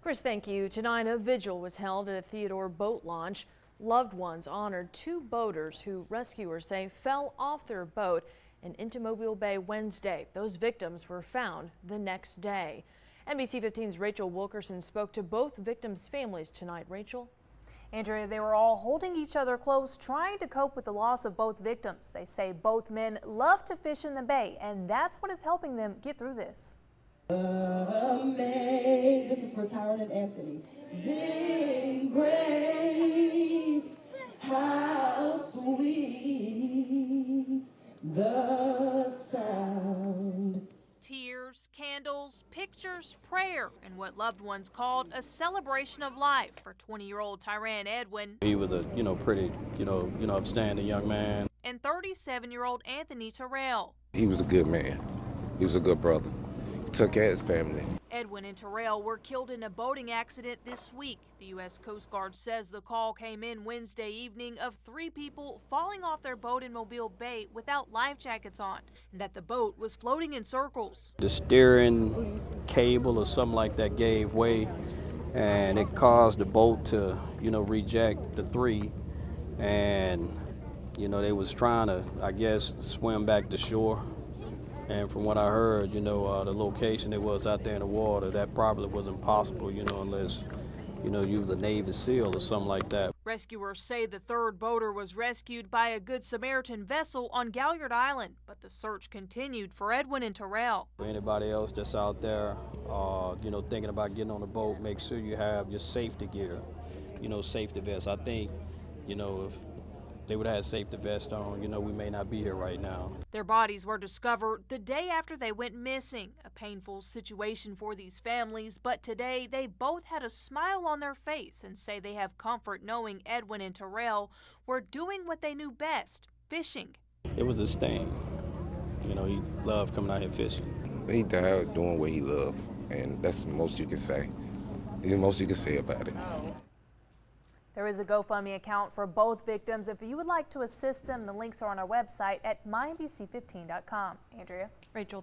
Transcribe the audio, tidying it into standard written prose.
Chris, thank you. Tonight, a vigil was held at a Theodore boat launch. Loved ones honored two boaters who rescuers say fell off their boat and into Mobile Bay Wednesday. Those victims were found the next day. NBC 15's Rachel Wilkerson spoke to both victims' families tonight. Rachel? Andrea, they were all holding each other close, trying to cope with the loss of both victims. They say both men love to fish in the bay, and that's what is helping them get through this. This is for Tyron and Anthony. Sing grace, how sweet the sound. Tears, candles, pictures, prayer, and what loved ones called a celebration of life for 20-year-old Tyran Edwin. He was a, pretty, upstanding young man. And 37-year-old Anthony Terrell. He was a good man. He was a good brother. He took care of his family. Edwin and Terrell were killed in a boating accident this week. The U.S. Coast Guard says the call came in Wednesday evening of 3 people falling off their boat in Mobile Bay without life jackets on, and that the boat was floating in circles. The steering cable or something like that gave way, and it caused the boat to, reject the 3. And, they was trying to, I guess, swim back to shore. And from what I heard, the location it was out there in the water, that probably wasn't possible, unless, you was a Navy SEAL or something like that. Rescuers say the third boater was rescued by a Good Samaritan vessel on Galliard Island, but the search continued for Edwin and Terrell. For anybody else that's out there, thinking about getting on a boat, make sure you have your safety gear, safety vests. I think, if they would have had safety vests on, we may not be here right now. Their bodies were discovered the day after they went missing. A painful situation for these families, but today they both had a smile on their face and say they have comfort knowing Edwin and Terrell were doing what they knew best, fishing. It was his thing. He loved coming out here fishing. He died doing what he loved, and that's the most you can say. The most you can say about it. There is a GoFundMe account for both victims. If you would like to assist them, the links are on our website at mynbc15.com. Andrea? Rachel.